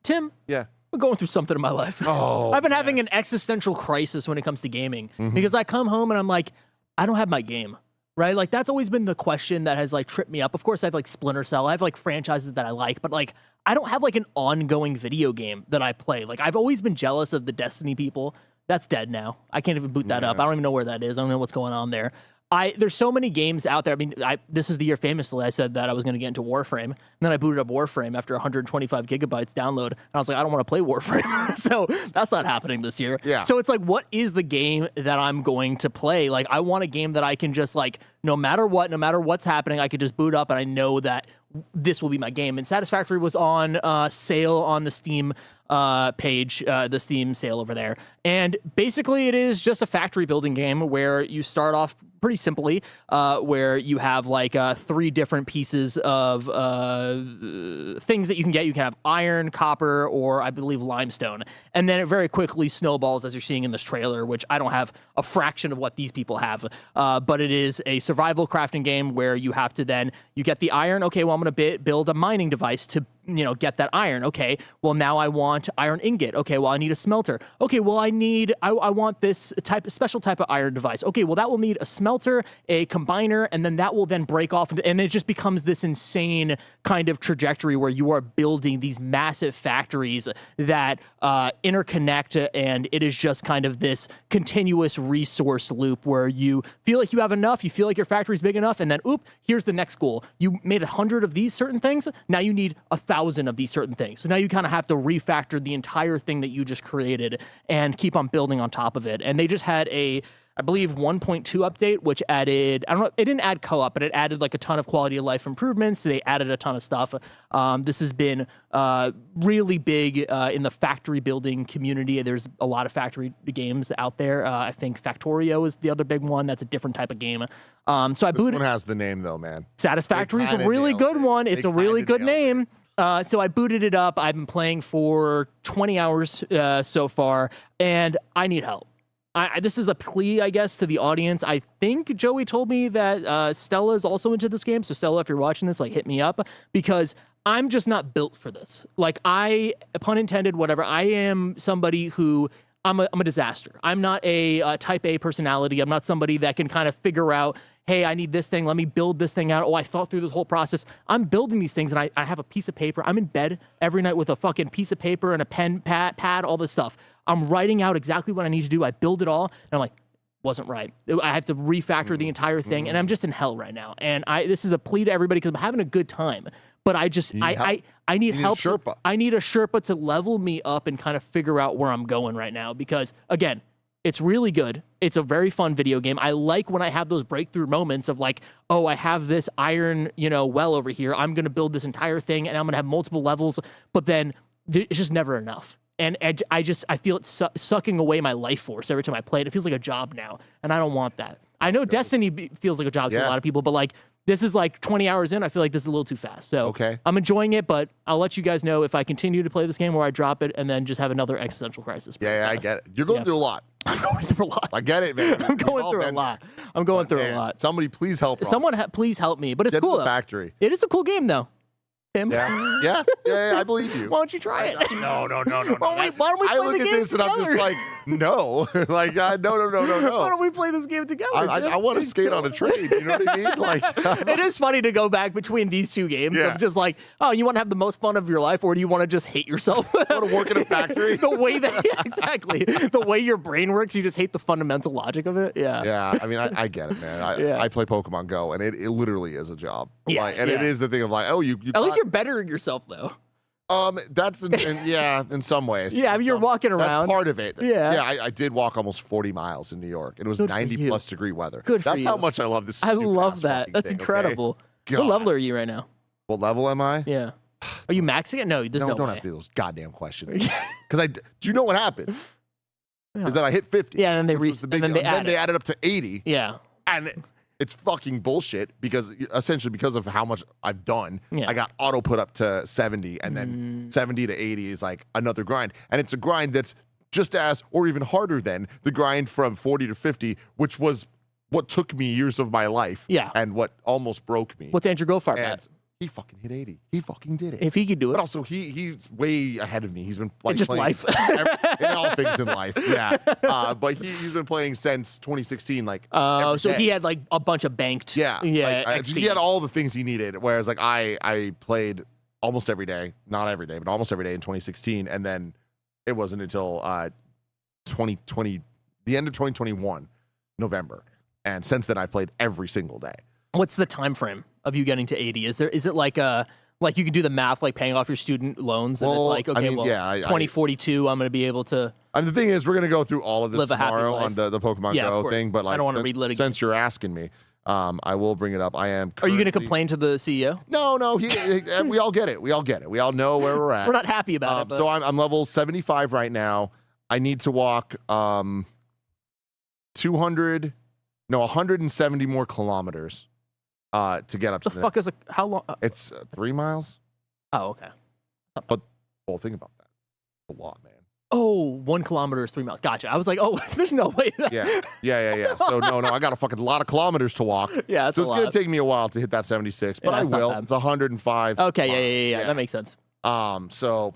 Tim. Yeah. I'm going through something in my life. Oh. I've been having an existential crisis when it comes to gaming because I come home and I'm like, I don't have my game. Right? Like, that's always been the question that has like tripped me up. Of course, I have like Splinter Cell. I have like franchises that I like, but like, I don't have like an ongoing video game that I play. Like, I've always been jealous of the Destiny people. That's dead now. I can't even boot that up. I don't even know where that is. I don't know what's going on there. There's so many games out there. I mean, this is the year famously I said that I was going to get into Warframe, and then I booted up Warframe after 125 gigabytes download, and I was like, I don't want to play Warframe. So that's not happening this year. Yeah. So it's like, what is the game that I'm going to play? Like, I want a game that I can just like, no matter what's happening, I could just boot up and I know that this will be my game. And Satisfactory was on sale on the Steam page, the Steam sale over there. And basically it is just a factory building game where you start off pretty simply, where you have like 3 different pieces of things that you can get. You can have iron, copper, or I believe limestone. And then it very quickly snowballs, as you're seeing in this trailer, which I don't have a fraction of what these people have. But it is a survival crafting game where you have to then, you get the iron. Okay, well, I'm going to build a mining device to, get that iron. Okay, well, now I want iron ingot. Okay, well, I need a smelter. Okay, well, I want this special type of iron device. Okay, well, that will need a smelter, a combiner, and then that will then break off. And it just becomes this insane kind of trajectory where you are building these massive factories that interconnect, and it is just kind of this continuous resource loop where you feel like you have enough, you feel like your factory's big enough, and then, here's the next goal. You made 100 of these certain things, now you need 1,000 of these certain things. So now you kind of have to refactor the entire thing that you just created and keep on building on top of it. And they just had I believe 1.2 update, which added, I don't know, it didn't add co-op, but it added like a ton of quality of life improvements. They added a ton of stuff. This has been really big in the factory building community. There's a lot of factory games out there. I think Factorio is the other big one. That's a different type of game. So I booted. This one has the name though, man. Satisfactory is a really good one. It's a really good name. So I booted it up. I've been playing for 20 hours so far, and I need help. This is a plea, I guess, to the audience. I think Joey told me that Stella is also into this game. So Stella, if you're watching this, like, hit me up, because I'm just not built for this. Like, pun intended, whatever. I am somebody who I'm a disaster. I'm not a type A personality. I'm not somebody that can kind of figure out, hey, I need this thing. Let me build this thing out. Oh, I thought through this whole process. I'm building these things, and I have a piece of paper. I'm in bed every night with a fucking piece of paper and a pen, pad, all this stuff. I'm writing out exactly what I need to do. I build it all, and I'm like, wasn't right. I have to refactor the entire thing, and I'm just in hell right now. And this is a plea to everybody because I'm having a good time, but I need help. I need a Sherpa to level me up and kind of figure out where I'm going right now, because again, it's really good. It's a very fun video game. I like when I have those breakthrough moments of like, oh, I have this iron, well over here. I'm going to build this entire thing, and I'm going to have multiple levels, but then it's just never enough. And I feel it sucking away my life force every time I play it. It feels like a job now, and I don't want that. I know Destiny feels like a job to a lot of people, but like, this is like 20 hours in. I feel like this is a little too fast. So okay. I'm enjoying it, but I'll let you guys know if I continue to play this game or I drop it and then just have another existential crisis. Yeah, I get it. You're going through a lot. I'm going through a lot. I get it, man. I'm going through a lot. I'm going through a lot. Somebody please help. Someone please help me. But it's cool though. Factory. It is a cool game though. Tim? Yeah, I believe you. Why don't you try it? No. Why don't we play the game this together? And I'm just like, no. Like, no. Why don't we play this game together? I want to skate on a train. You know what I mean? Like, it is funny to go back between these two games of just like, oh, you want to have the most fun of your life, or do you want to just hate yourself? Want to work in a factory? The way that exactly the way your brain works, you just hate the fundamental logic of it. Yeah. Yeah. I mean, I get it, man. I play Pokemon Go, and it literally is a job. Yeah. Like, and it is the thing of like, oh, you at least you're bettering yourself though. That's in some ways. Yeah, I mean, you're walking around. That's part of it. Yeah, I did walk almost 40 miles in New York. It was 90+ degree weather. Good for That's you. how much I love this. I love that. That's incredible. Okay? What level are you right now? What level am I? Yeah. Are you maxing it? No, there's no don't way. ask me those goddamn questions. Because do you know what happened? Is that I hit 50. Yeah, and then they added up to 80. Yeah. And it's fucking bullshit because essentially because of how much I've done, I got auto put up to 70, and then 70 to 80 is like another grind. And it's a grind that's just as or even harder than the grind from 40 to 50, which was what took me years of my life. Yeah. And what almost broke me. What's Andrew Goldfarb at? He fucking hit 80. He fucking did it. If he could do it. But also, he's way ahead of me. He's been like, just life. in all things in life. Yeah. But he's been playing since 2016. Like, so he had like a bunch of banked. Yeah. Yeah. He had all the things he needed. Whereas like I played almost every day, not every day, but almost every day in 2016. And then it wasn't until 2020, the end of 2021, November, And since then, I've played every single day. What's the time frame of you getting to 80? Is it like you can do the math, like paying off your student loans, and it's like, okay, 2042, I'm going to be able to. And the thing is, we're going to go through all of this tomorrow on the Pokemon Go thing, but like, I don't want to relitigate. Since you're asking me, I will bring it up. I am. Are you going to complain to the CEO? No. We all get it. We all get it. We all know where we're at. We're not happy about it. But... So I'm level 75 right now. I need to walk 170 more kilometers to get up to the fuck is how long? It's 3 miles. Oh, okay. But think about that. It's a lot, man. Oh, 1 kilometer is 3 miles. Gotcha. I was like, oh, there's no way. Yeah. So no, I got a fucking lot of kilometers to walk. Yeah, that's so it's gonna take me a while to hit that 76, but I will. It's 105. Okay, yeah. That makes sense. So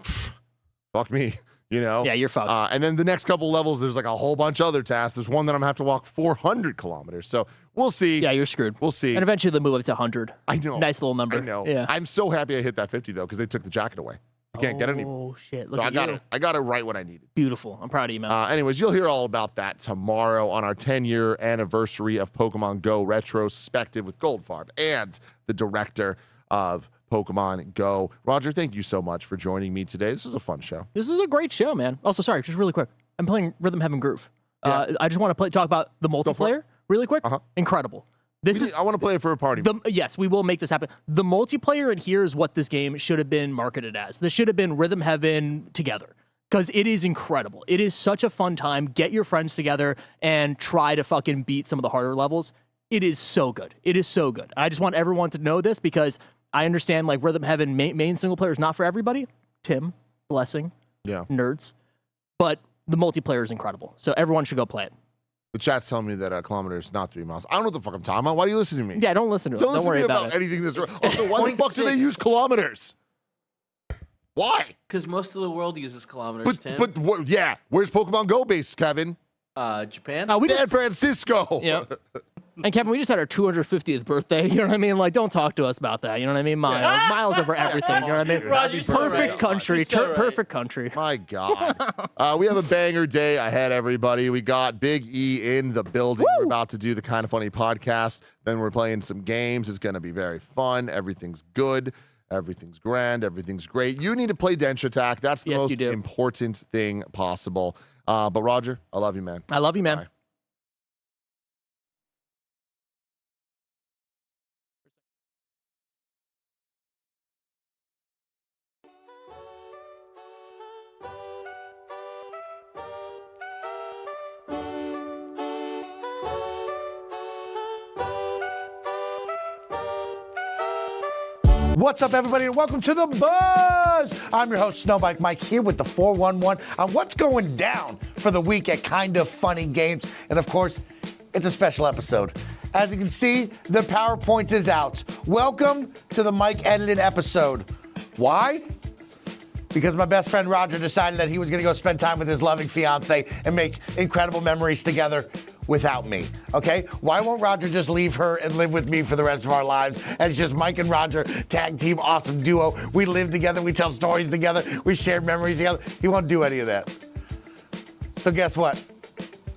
fuck me. You know? Yeah, you're fucked. And then the next couple levels, there's like a whole bunch of other tasks. There's one that I'm gonna have to walk 400 kilometers. So we'll see. Yeah, you're screwed. We'll see. And eventually they'll move it to 100. I know. Nice little number. I know. Yeah. I'm so happy I hit that 50 though, because they took the jacket away. You can't get it anymore. Oh shit! Look so at you. I got it right when I needed. Beautiful. I'm proud of you, man. Anyways, you'll hear all about that tomorrow on our 10-year anniversary of Pokemon Go retrospective with Goldfarb and the director of Pokemon Go. Roger, thank you so much for joining me today. This was a fun show. This is a great show, man. Also, sorry, just really quick. I'm playing Rhythm Heaven Groove. I just want to talk about the multiplayer really quick. Incredible. I want to play it for a party. Yes, we will make this happen. The multiplayer in here is what this game should have been marketed as. This should have been Rhythm Heaven together, because it is incredible. It is such a fun time. Get your friends together and try to fucking beat some of the harder levels. It is so good. It is so good. I just want everyone to know this, because I understand like Rhythm Heaven main single player is not for everybody. Tim, blessing, nerds. But the multiplayer is incredible. So everyone should go play it. The chat's telling me that a kilometer is not 3 miles. I don't know what the fuck I'm talking about. Why do you listen to me? Yeah, don't listen to it. Don't worry about anything that's Also, why the fuck do they use kilometers? Why? Because most of the world uses kilometers, Tim. But where's Pokemon Go based, Kevin? Japan? San Francisco. Yeah. And Kevin, we just had our 250th birthday. You know what I mean? Like, don't talk to us about that. You know what I mean? Miles over everything. You know what I mean? Roger's perfect country. Perfect country. My God. We have a banger day ahead, everybody. We got Big E in the building. We're about to do the Kind of Funny podcast. Then we're playing some games. It's going to be very fun. Everything's good. Everything's grand. Everything's great. You need to play Denshattack. That's the most important thing possible. But Roger, I love you, man. I love you, man. Bye. What's up, everybody, and welcome to The Buzz. I'm your host, Snowbike Mike, here with the 411 on what's going down for the week at Kind of Funny Games. And, of course, it's a special episode. As you can see, the PowerPoint is out. Welcome to the Mike edited episode. Why? Because my best friend Roger decided that he was going to go spend time with his loving fiance and make incredible memories together without me, okay? Why won't Roger just leave her and live with me for the rest of our lives? And it's just Mike and Roger, tag team, awesome duo. We live together, we tell stories together, we share memories together. He won't do any of that. So guess what?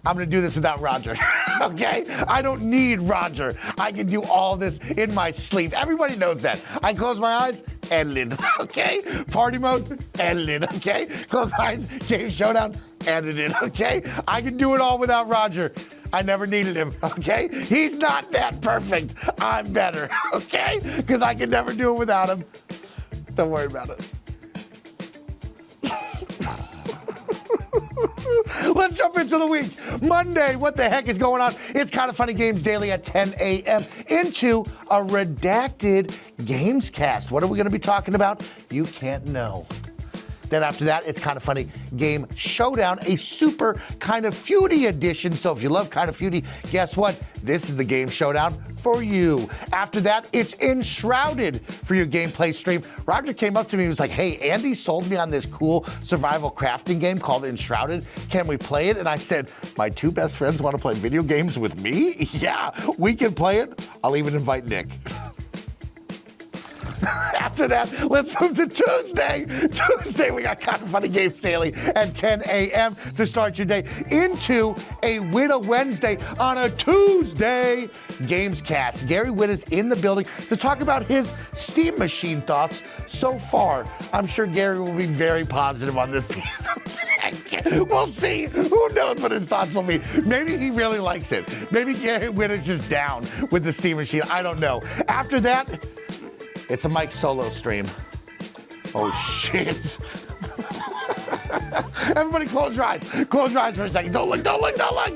I'm gonna do this without Roger, okay? I don't need Roger. I can do all this in my sleep. Everybody knows that. I close my eyes, edited, okay? Party mode, edited, okay? Close my eyes, game showdown, edited, okay? I can do it all without Roger. I never needed him, okay? He's not that perfect. I'm better, okay? Because I can never do it without him. Don't worry about it. Let's jump into the week. Monday, what the heck is going on? It's Kind of Funny Games Daily at 10 a.m. into a redacted Gamescast. What are we going to be talking about? You can't know. Then after that, it's Kind of Funny Game Showdown, a super Kind of Feudy edition. So if you love Kind of Feudy, guess what? This is the Game Showdown for you. After that, it's Enshrouded for your gameplay stream. Roger came up to me and was like, hey, Andy sold me on this cool survival crafting game called Enshrouded. Can we play it? And I said, my two best friends want to play video games with me? Yeah, we can play it. I'll even invite Nick. After that, let's move to Tuesday. Tuesday, we got Kind of Funny Games Daily at 10 a.m. to start your day into a Witta Wednesday on a Tuesday Gamescast. Gary Witta's in the building to talk about his Steam Machine thoughts so far. I'm sure Gary will be very positive on this piece of tech. We'll see. Who knows what his thoughts will be. Maybe he really likes it. Maybe Gary Witta's just down with the Steam Machine. I don't know. After that, it's a Mike Solo stream. Oh, shit. Everybody close your eyes. Close your eyes for a second. Don't look, don't look, don't look.